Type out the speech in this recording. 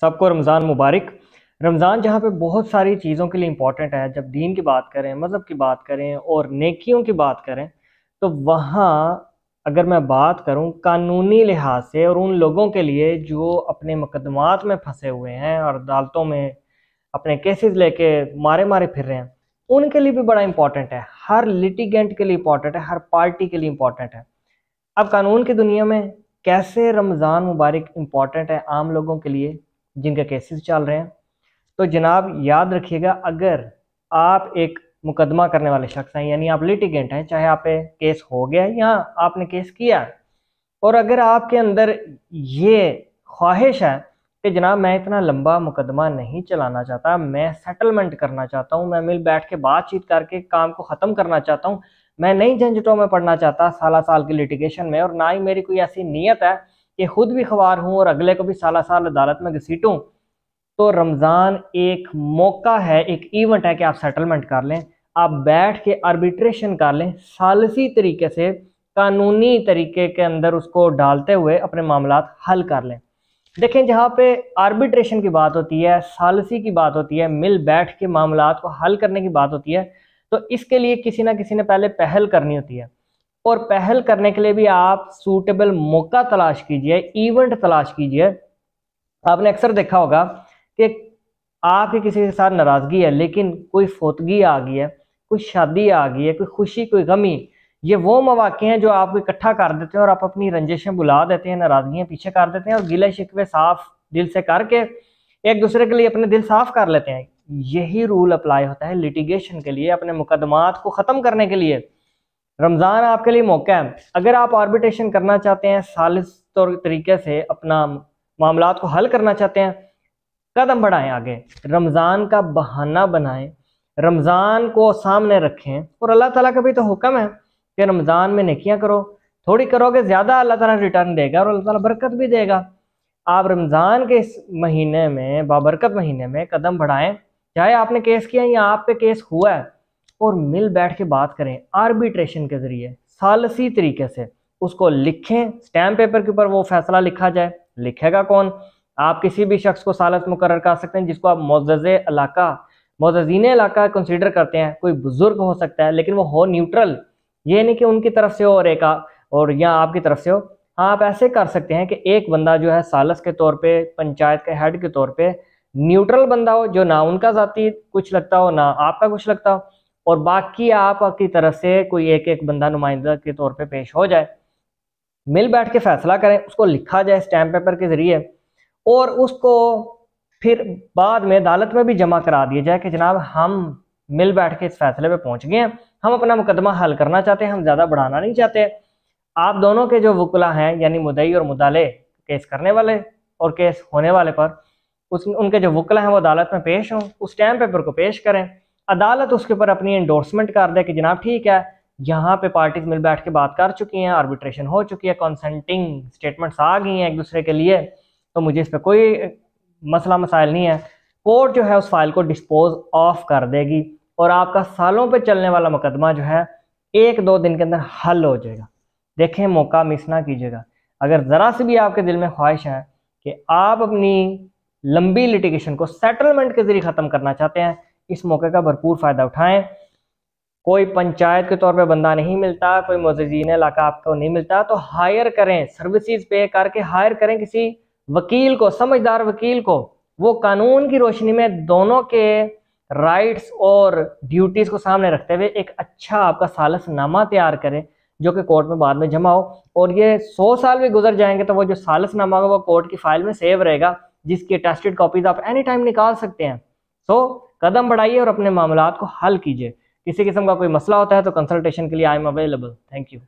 सबको रमज़ान मुबारक। रमज़ान जहाँ पे बहुत सारी चीज़ों के लिए इम्पोर्टेंट है, जब दीन की बात करें, मज़हब की बात करें और नेकियों की बात करें, तो वहाँ अगर मैं बात करूँ कानूनी लिहाज से और उन लोगों के लिए जो अपने मुकदमात में फंसे हुए हैं और अदालतों में अपने केसेस लेके मारे मारे फिर रहे हैं, उनके लिए भी बड़ा इंपॉर्टेंट है। हर लिटिगेंट के लिए इंपॉर्टेंट है, हर पार्टी के लिए इंपॉर्टेंट है। अब कानून की दुनिया में कैसे रमज़ान मुबारक इम्पॉर्टेंट है आम लोगों के लिए जिनके केसेस चल रहे हैं। तो जनाब याद रखिएगा, अगर आप एक मुकदमा करने वाले शख्स हैं, यानी आप लिटिगेंट हैं, चाहे आप पे केस हो गया है या आपने केस किया है, और अगर आपके अंदर ये ख्वाहिश है कि जनाब मैं इतना लंबा मुकदमा नहीं चलाना चाहता, मैं सेटलमेंट करना चाहता हूँ, मैं मिल बैठ के बातचीत करके काम को ख़त्म करना चाहता हूँ, मैं नई झंझटों में पड़ना चाहता साला साल की लिटिगेशन में, और ना ही मेरी कोई ऐसी नीयत है कि खुद भी ख्वार हूँ और अगले को भी साला साल अदालत में घसीटूँ, तो रमज़ान एक मौका है, एक इवेंट है कि आप सेटलमेंट कर लें, आप बैठ के आर्बिट्रेशन कर लें, सालसी तरीके से कानूनी तरीके के अंदर उसको डालते हुए अपने मामलात हल कर लें। देखें, जहाँ पे आर्बिट्रेशन की बात होती है, सालसी की बात होती है, मिल बैठ के मामलात को हल करने की बात होती है, तो इसके लिए किसी ना किसी ने पहले पहल करनी होती है, और पहल करने के लिए भी आप सूटेबल मौका तलाश कीजिए, इवेंट तलाश कीजिए। आपने अक्सर देखा होगा कि आपकी किसी के साथ नाराज़गी है, लेकिन कोई फोतगी आ गई है, कोई शादी आ गई है, कोई खुशी, कोई गमी, ये वो मौके हैं जो आपको इकट्ठा कर देते हैं और आप अपनी रंजिशें बुला देते हैं, नाराज़गियाँ पीछे कर देते हैं और गिले शिकवे साफ दिल से करके एक दूसरे के लिए अपने दिल साफ कर लेते हैं। यही रूल अप्लाई होता है लिटिगेशन के लिए, अपने मुकदमात को ख़त्म करने के लिए। रमज़ान आपके लिए मौका है। अगर आप आर्बिट्रेशन करना चाहते हैं, सालिस तरीके से अपना मामलात को हल करना चाहते हैं, कदम बढ़ाएं आगे, रमज़ान का बहाना बनाएं, रमज़ान को सामने रखें, और अल्लाह ताला का भी तो हुक्म है कि रमज़ान में नेकियां करो, थोड़ी करोगे ज़्यादा अल्लाह ताला रिटर्न देगा और अल्लाह ताला बरकत भी देगा। आप रमज़ान के इस महीने में, बाबरकत महीने में कदम बढ़ाएं, चाहे आपने केस किया या आप पे केस हुआ है, और मिल बैठ के बात करें आर्बिट्रेशन के ज़रिए, सालसी तरीके से उसको लिखें, स्टैम्प पेपर के ऊपर वो फैसला लिखा जाए। लिखेगा कौन? आप किसी भी शख्स को सालस मुकर्रर कर सकते हैं जिसको आप मोअज़्ज़ज़े इलाका, मोअज़्ज़ज़ीन इलाका कंसीडर करते हैं। कोई बुजुर्ग हो सकता है, लेकिन वो हो न्यूट्रल, ये नहीं कि उनकी तरफ से हो और एक और या आपकी तरफ से हो। हाँ, आप ऐसे कर सकते हैं कि एक बंदा जो है सालस के तौर पे, पंचायत के हेड के तौर पे न्यूट्रल बंदा हो, जो ना उनका ज़ाती कुछ लगता हो ना आपका कुछ लगता हो, और बाकी आपकी तरफ से कोई एक एक बंदा नुमाइंदा के तौर पे पेश हो जाए। मिल बैठ के फैसला करें, उसको लिखा जाए स्टैम्प पेपर के ज़रिए, और उसको फिर बाद में अदालत में भी जमा करा दिया जाए कि जनाब हम मिल बैठ के इस फैसले पे पहुंच गए हैं, हम अपना मुकदमा हल करना चाहते हैं, हम ज़्यादा बढ़ाना नहीं चाहते। आप दोनों के जो वकुला हैं, यानी मुद्दई और मुद्दाले, केस करने वाले और केस होने वाले पर, उनके जो वकुला हैं वो अदालत में पेश हों, उस स्टैम्प पेपर को पेश करें, अदालत उसके ऊपर अपनी एंडोर्समेंट कर दे कि जनाब ठीक है, यहाँ पे पार्टीज मिल बैठ के बात कर चुकी हैं, आर्बिट्रेशन हो चुकी है, कंसेंटिंग स्टेटमेंट्स आ गई हैं एक दूसरे के लिए, तो मुझे इस पर कोई मसला मसाइल नहीं है। कोर्ट जो है उस फाइल को डिस्पोज ऑफ कर देगी और आपका सालों पे चलने वाला मुकदमा जो है 1-2 दिन के अंदर हल हो जाएगा। देखें, मौका मिस ना कीजिएगा। अगर ज़रा सी भी आपके दिल में ख्वाहिश है कि आप अपनी लंबी लिटिगेशन को सेटलमेंट के जरिए ख़त्म करना चाहते हैं, इस मौके का भरपूर फ़ायदा उठाएं। कोई पंचायत के तौर पे बंदा नहीं मिलता, कोई मुअज़्ज़ज़ीन इलाका आपको नहीं मिलता, तो हायर करें, सर्विसेज पे करके हायर करें किसी वकील को, समझदार वकील को। वो कानून की रोशनी में दोनों के राइट्स और ड्यूटीज़ को सामने रखते हुए एक अच्छा आपका सालसनामा तैयार करे, जो कि कोर्ट में बाद में जमा हो, और ये 100 साल भी गुजर जाएंगे तो वो जो सालसनामा होगा वो कोर्ट की फाइल में सेव रहेगा, जिसकी अटेस्टेड कॉपीज आप एनी टाइम निकाल सकते हैं। सो कदम बढ़ाइए और अपने मामलात को हल कीजिए। किसी किस्म का कोई मसला होता है तो कंसल्टेशन के लिए I am available. Thank you.